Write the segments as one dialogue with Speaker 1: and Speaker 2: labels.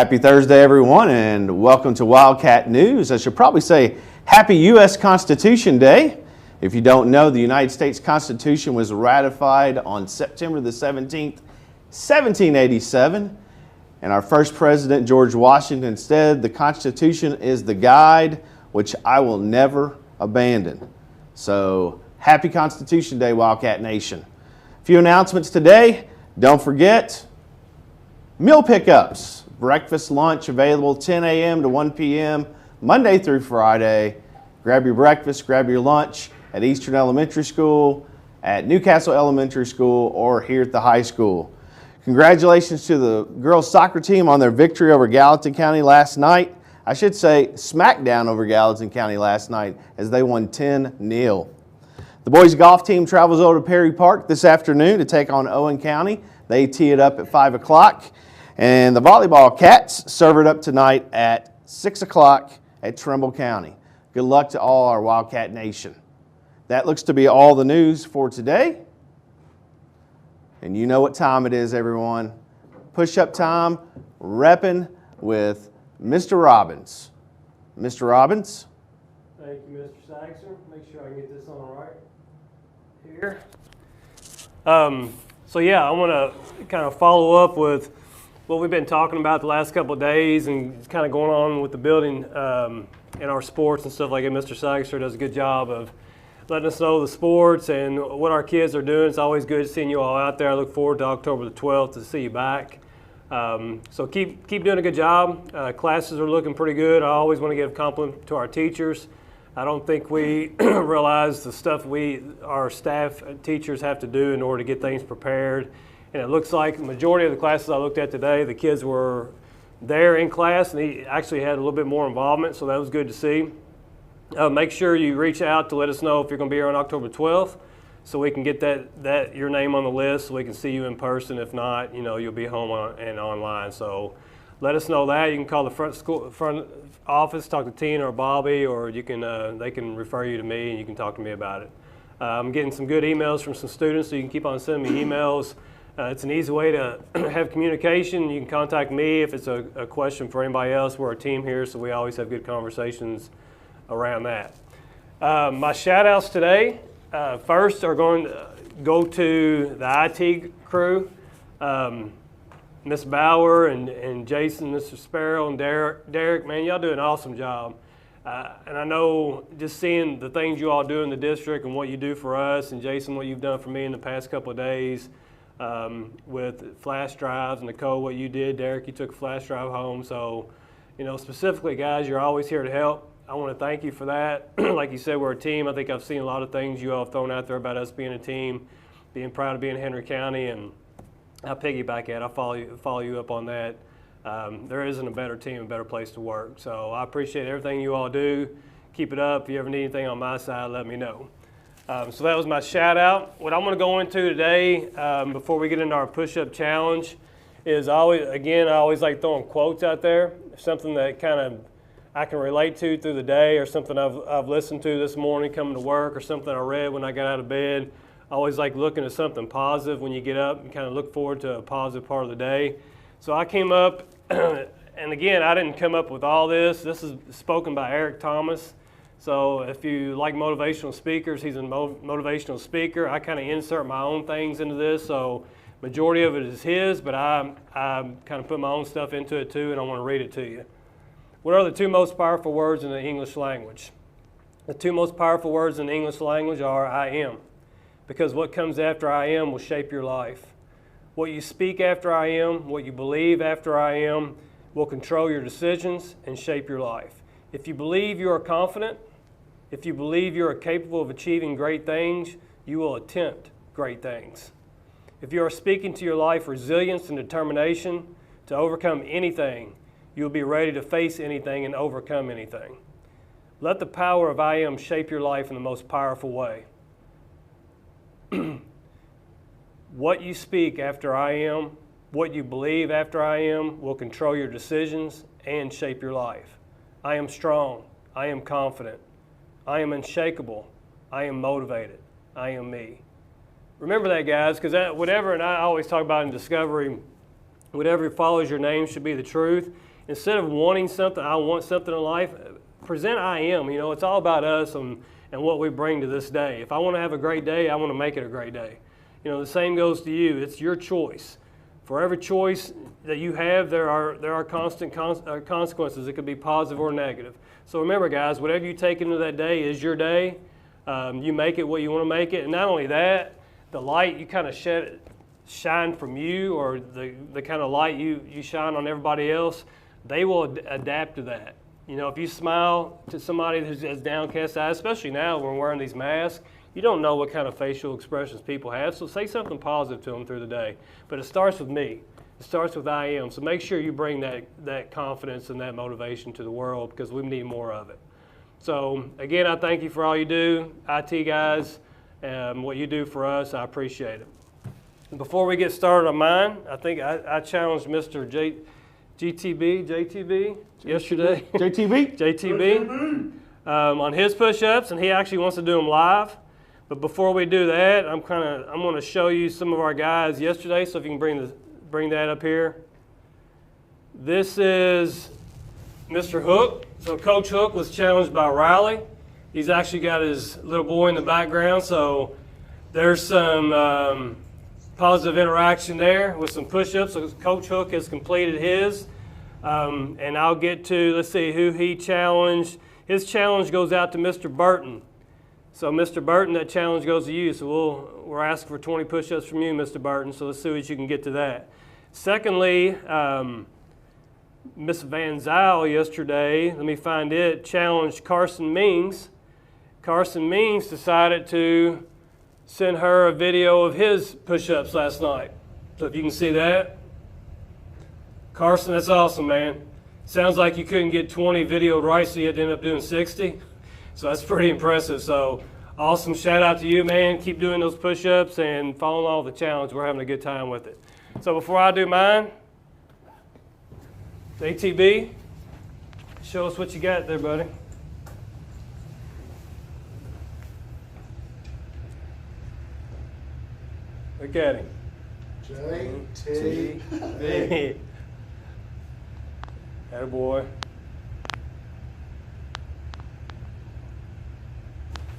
Speaker 1: Happy Thursday, everyone, and welcome to Wildcat News. I should probably say Happy U.S. Constitution Day. If you don't know, the United States Constitution was ratified on September the 17th, 1787. And our first president, George Washington, said, "The Constitution is the guide which I will never abandon." So, happy Constitution Day, Wildcat Nation. A few announcements today. Don't forget, meal pickups. Breakfast, lunch available 10 a.m. to 1 p.m. Monday through Friday. Grab your breakfast, grab your lunch at Eastern Elementary School, at Newcastle Elementary School, or here at the high school. Congratulations to the girls soccer team on their victory over Gallatin County last night. I should say smackdown over Gallatin County last night as they won 10-0. The boys golf team travels over to Perry Park this afternoon to take on Owen County. They tee it up at 5 o'clock. And the volleyball Cats serve it up tonight at 6 o'clock at Trimble County. Good luck to all our Wildcat Nation. That looks to be all the news for today. And you know what time it is, everyone. Push-up time, repping with Mr. Robbins. Mr. Robbins.
Speaker 2: Thank you, Mr. Saxer. Make sure I can get this on all right here. So yeah, I want to kind of follow up with what we've been talking about the last couple of days and kind of going on with the building in our sports and stuff like that. Mr. Saxer does a good job of letting us know the sports and what our kids are doing. It's always good seeing you all out there. I look forward to October the 12th to see you back. So keep doing a good job. Classes are looking pretty good. I always want to give a compliment to our teachers. I don't think we realize the stuff our staff teachers have to do in order to get things prepared. And it looks like the majority of the classes I looked at today, the kids were there in class, and they actually had a little bit more involvement, so that was good to see. Make sure you reach out to let us know if you're going to be here on October 12th, so we can get your name on the list, so we can see you in person. If not, you'll be home and online. So let us know that. You can call the front office, talk to Tina or Bobby, or they can refer you to me, and you can talk to me about it. I'm getting some good emails from some students, so you can keep on sending me emails. It's an easy way to have communication. You can contact me if it's a question for anybody else. We're a team here, so we always have good conversations around that. My shout-outs today, first are going to go to the IT crew, Miss Bauer and Jason, Mr. Sparrow, and Derek. Man, y'all do an awesome job. And I know just seeing the things you all do in the district and what you do for us, and Jason, what you've done for me in the past couple of days, with flash drives, and Nicole, what you did. Derek, you took a flash drive home. So, specifically, guys, you're always here to help. I want to thank you for that. Like you said, we're a team. I think I've seen a lot of things you all have thrown out there about us being a team, being proud of being in Henry County, and I'll piggyback it. I'll follow you up on that. There isn't a better team, a better place to work. So I appreciate everything you all do. Keep it up. If you ever need anything on my side, let me know. So that was my shout out. What I'm going to go into today, before we get into our push-up challenge, is I always like throwing quotes out there, something that kind of I can relate to through the day, or something I've listened to this morning coming to work, or something I read when I got out of bed. I always like looking at something positive when you get up and kind of look forward to a positive part of the day. So I came up, and again, I didn't come up with all this. This is spoken by Eric Thomas. So if you like motivational speakers, he's a motivational speaker. I kind of insert my own things into this, so majority of it is his, but I kind of put my own stuff into it too, and I want to read it to you. What are the two most powerful words in the English language? The two most powerful words in the English language are I am, because what comes after I am will shape your life. What you speak after I am, what you believe after I am, will control your decisions and shape your life. If you believe you are confident, if you believe you are capable of achieving great things, you will attempt great things. If you are speaking to your life resilience and determination to overcome anything, you will be ready to face anything and overcome anything. Let the power of I am shape your life in the most powerful way. What you speak after I am, what you believe after I am, will control your decisions and shape your life. I am strong. I am confident. I am unshakable. I am motivated. I am me. Remember that, guys, because whatever, and I always talk about in Discovery, whatever follows your name should be the truth. Instead of wanting something, I want something in life, present I am. You know, it's all about us and what we bring to this day. If I want to have a great day, I want to make it a great day. You know, the same goes to you. It's your choice. For every choice that you have, there are constant consequences. It could be positive or negative. So remember, guys, whatever you take into that day is your day. You make it what you want to make it. And not only that, the light you kind of shine from you, or the kind of light you shine on everybody else, they will adapt to that. You know, if you smile to somebody who has downcast eyes, especially now when we're wearing these masks, you don't know what kind of facial expressions people have, so say something positive to them through the day. But it starts with me. It starts with I am. So make sure you bring that confidence and that motivation to the world, because we need more of it. So again, I thank you for all you do, IT guys, what you do for us. I appreciate it. Before we get started on mine, I think I challenged Mr. JTB yesterday. JTB on his push-ups, and he actually wants to do them live. But before we do that, I'm going to show you some of our guys yesterday. So if you can bring that up here. This is Mr. Hook. So Coach Hook was challenged by Riley. He's actually got his little boy in the background. So there's some positive interaction there with some push-ups. So Coach Hook has completed his. And I'll get to, let's see, who he challenged. His challenge goes out to Mr. Burton. So Mr. Burton, that challenge goes to you. So we're asking for 20 push-ups from you, Mr. Burton. So let's see what you can get to that. Secondly, Miss Van Zyl yesterday, let me find it, challenged Carson Mings. Carson Mings decided to send her a video of his push-ups last night. So if you can see that. Carson, that's awesome, man. Sounds like you couldn't get 20 videoed right, so you had to end up doing 60. So that's pretty impressive. So awesome. Shout out to you, man. Keep doing those push-ups and following all the challenge. We're having a good time with it. So before I do mine, ATB, show us what you got there, buddy. Look at him. JTB. Attaboy.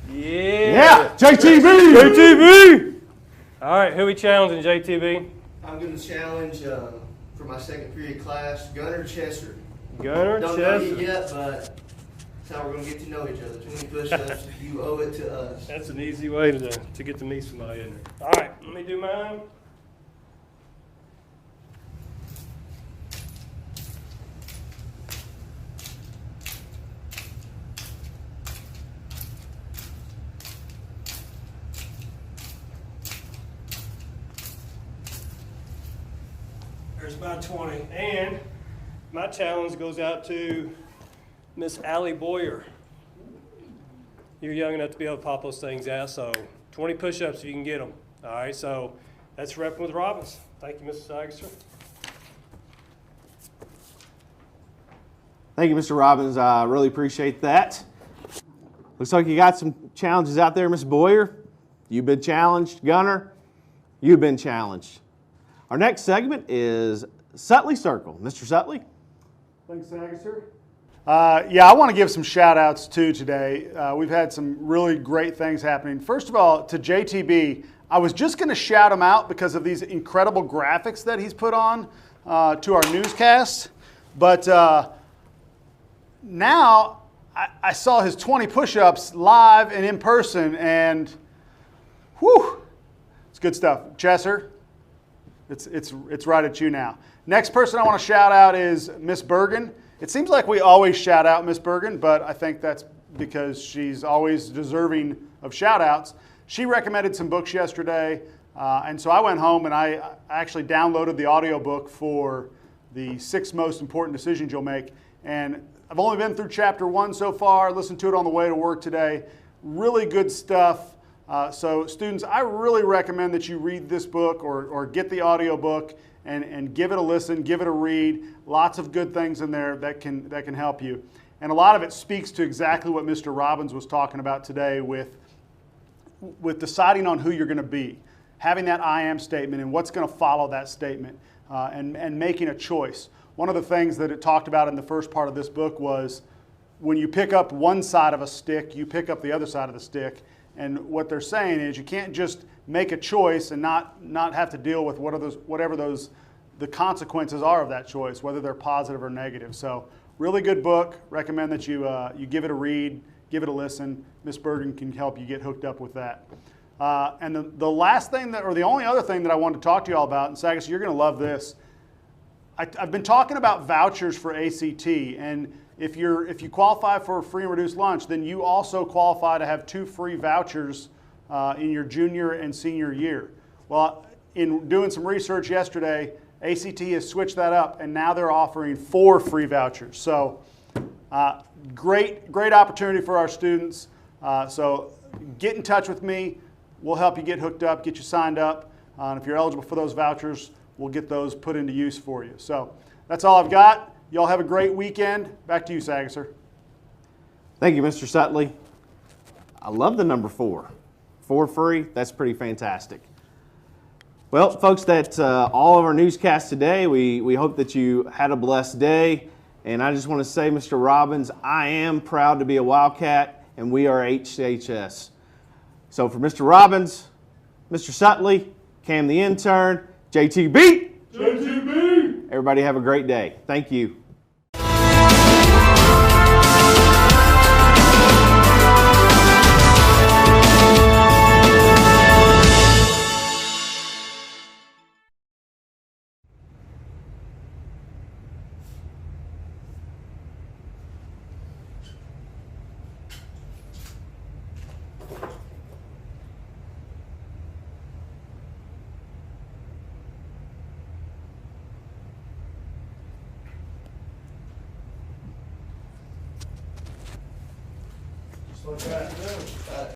Speaker 2: Yeah.
Speaker 1: JTB.
Speaker 2: JTB. All right, who we challenging, JTB?
Speaker 3: I'm going to challenge for my second period class, Gunnar Chesser.
Speaker 2: Gunnar
Speaker 3: Don't
Speaker 2: Chesser.
Speaker 3: know you yet, but that's how we're going to get to know each other. 20 push-ups, you owe it to us.
Speaker 2: That's an easy way to get to meet somebody, isn't it? All right, let me do mine. There's about 20. And my challenge goes out to Miss Allie Boyer. You're young enough to be able to pop those things out, so 20 push-ups if you can get them. All right, so that's Repping with Robbins. Thank you, Mr. Sagister.
Speaker 1: Thank you, Mr. Robbins. I really appreciate that. Looks like you got some challenges out there, Miss Boyer. You've been challenged. Gunner, you've been challenged. Our next segment is Sutley Circle. Mr. Sutley.
Speaker 4: Thanks, Sagister. Yeah, I want to give some shout outs too today. We've had some really great things happening. First of all, to JTB, I was just going to shout him out because of these incredible graphics that he's put on to our newscast. But now I saw his 20 push-ups live and in person, and whew, it's good stuff. Chesser, it's right at you now. Next person I want to shout out is Miss Bergen. It seems like we always shout out Miss Bergen, but I think that's because she's always deserving of shout outs. She recommended some books yesterday, and so I went home and I actually downloaded the audiobook for the 6 most important decisions you'll make. And I've only been through chapter 1 so far, listened to it on the way to work today. Really good stuff. So students, I really recommend that you read this book or get the audiobook and give it a listen, give it a read. Lots of good things in there that can help you. And a lot of it speaks to exactly what Mr. Robbins was talking about today with deciding on who you're going to be, having that I am statement and what's going to follow that statement. and making a choice. One of the things that it talked about in the first part of this book was when you pick up one side of a stick, you pick up the other side of the stick. And what they're saying is you can't just make a choice and not have to deal with whatever the consequences are of that choice, whether they're positive or negative. So really good book. Recommend that you give it a read, give it a listen. Miss Bergen can help you get hooked up with that. And the last thing or the only other thing that I wanted to talk to you all about, and Sagas, you're going to love this. I've been talking about vouchers for ACT, and if you qualify for a free and reduced lunch, then you also qualify to have 2 free vouchers in your junior and senior year. Well, in doing some research yesterday, ACT has switched that up, and now they're offering 4 free vouchers. So great opportunity for our students. So get in touch with me. We'll help you get hooked up, get you signed up. And if you're eligible for those vouchers, we'll get those put into use for you. So that's all I've got. Y'all have a great weekend. Back to you, Sagasser.
Speaker 1: Thank you, Mr. Sutley. I love the number 4. 4 free, that's pretty fantastic. Well, folks, that's all of our newscasts today. We hope that you had a blessed day. And I just want to say, Mr. Robbins, I am proud to be a Wildcat, and we are HHS. So for Mr. Robbins, Mr. Sutley, Cam the intern, JTB. JTB. Everybody have a great day. Thank you.
Speaker 3: Just like that.